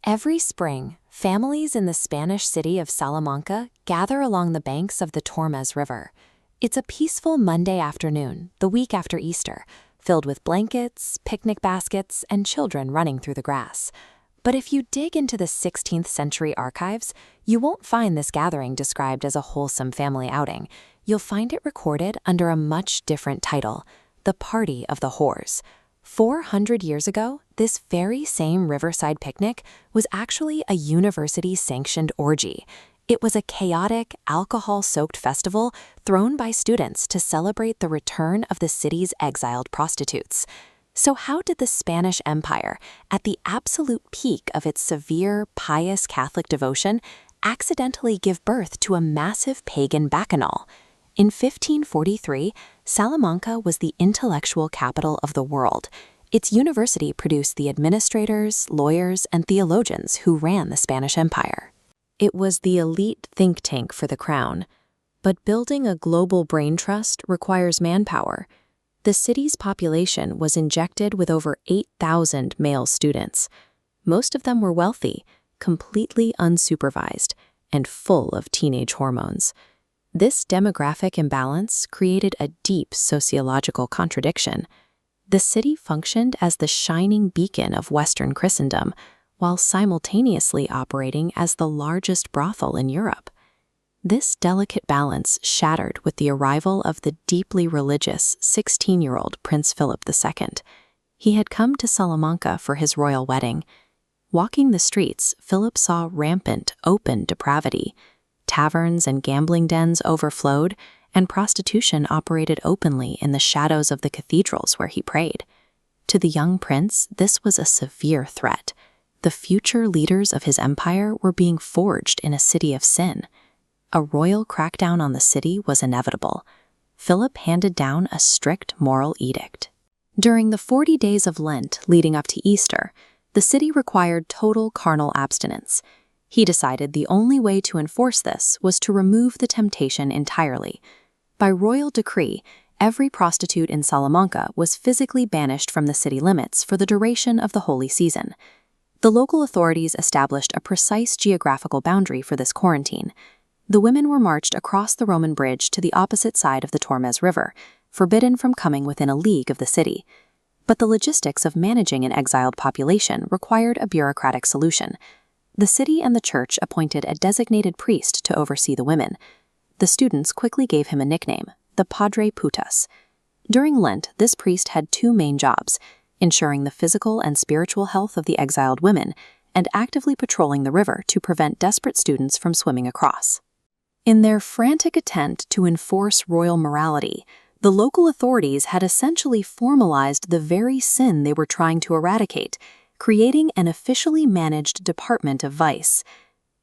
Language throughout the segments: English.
Every spring, families in the Spanish city of Salamanca gather along the banks of the Tormes River. It's a peaceful Monday afternoon, the week after Easter, filled with blankets, picnic baskets, and children running through the grass. But if you dig into the 16th century archives, you won't find this gathering described as a wholesome family outing. You'll find it recorded under a much different title, the Party of the Whores. 400 years ago, this very same riverside picnic was actually a university-sanctioned orgy. It was a chaotic, alcohol-soaked festival thrown by students to celebrate the return of the city's exiled prostitutes. So how did the Spanish Empire, at the absolute peak of its severe, pious Catholic devotion, accidentally give birth to a massive pagan bacchanal? In 1543, Salamanca was the intellectual capital of the world. Its university produced the administrators, lawyers, and theologians who ran the Spanish Empire. It was the elite think tank for the crown. But building a global brain trust requires manpower. The city's population was injected with over 8,000 male students. Most of them were wealthy, completely unsupervised, and full of teenage hormones. This demographic imbalance created a deep sociological contradiction. The city functioned as the shining beacon of Western Christendom, while simultaneously operating as the largest brothel in Europe. This delicate balance shattered with the arrival of the deeply religious 16-year-old Prince Philip II. He had come to Salamanca for his royal wedding. Walking the streets, Philip saw rampant, open depravity. Taverns and gambling dens overflowed, and prostitution operated openly in the shadows of the cathedrals where he prayed. To the young prince, this was a severe threat. The future leaders of his empire were being forged in a city of sin. A royal crackdown on the city was inevitable. Philip handed down a strict moral edict. During the 40 days of Lent leading up to Easter, the city required total carnal abstinence. He decided the only way to enforce this was to remove the temptation entirely. By royal decree, every prostitute in Salamanca was physically banished from the city limits for the duration of the holy season. The local authorities established a precise geographical boundary for this quarantine. The women were marched across the Roman bridge to the opposite side of the Tormes River, forbidden from coming within a league of the city. But the logistics of managing an exiled population required a bureaucratic solution. The city and the church appointed a designated priest to oversee the women. The students quickly gave him a nickname, the Padre Putas. During Lent, this priest had two main jobs: ensuring the physical and spiritual health of the exiled women, and actively patrolling the river to prevent desperate students from swimming across. In their frantic attempt to enforce royal morality, the local authorities had essentially formalized the very sin they were trying to eradicate, creating an officially managed department of vice.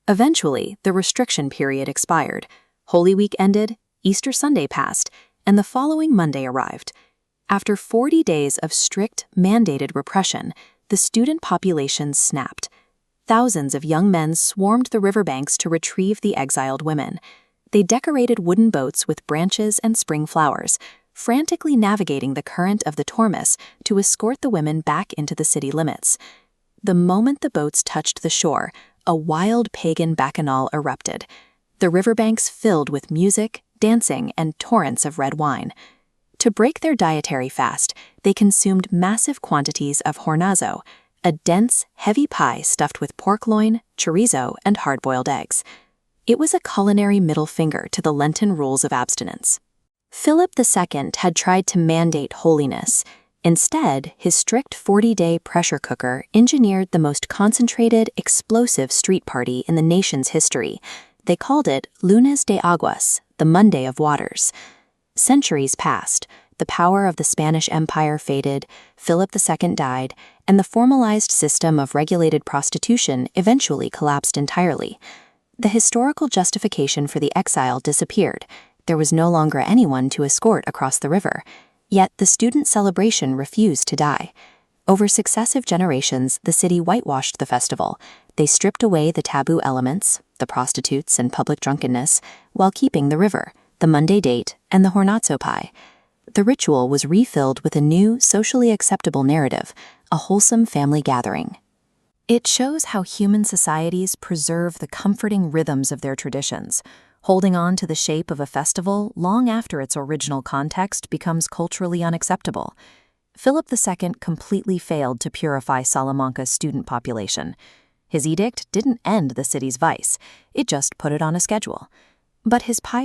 Eventually, the restriction period expired. Holy Week ended, Easter Sunday passed, and the following Monday arrived. After 40 days of strict, mandated repression, the student population snapped. Thousands of young men swarmed the riverbanks to retrieve the exiled women. They decorated wooden boats with branches and spring flowers, frantically navigating the current of the Tormes to escort the women back into the city limits. The moment the boats touched the shore, a wild pagan bacchanal erupted. The riverbanks filled with music, dancing, and torrents of red wine. To break their dietary fast, they consumed massive quantities of hornazo, a dense, heavy pie stuffed with pork loin, chorizo, and hard-boiled eggs. It was a culinary middle finger to the Lenten rules of abstinence. Philip II had tried to mandate holiness. Instead, his strict 40-day pressure cooker engineered the most concentrated, explosive street party in the nation's history. They called it Lunes de Aguas, the Monday of Waters. Centuries passed, the power of the Spanish Empire faded, Philip II died, and the formalized system of regulated prostitution eventually collapsed entirely. The historical justification for the exile disappeared. There was no longer anyone to escort across the river. Yet the student celebration refused to die. Over successive generations, the city whitewashed the festival. They stripped away the taboo elements, the prostitutes and public drunkenness, while keeping the river, the Monday date, and the hornazo pie. The ritual was refilled with a new, socially acceptable narrative, a wholesome family gathering. It shows how human societies preserve the comforting rhythms of their traditions, holding on to the shape of a festival long after its original context becomes culturally unacceptable. Philip II completely failed to purify Salamanca's student population. His edict didn't end the city's vice, it just put it on a schedule. But his piety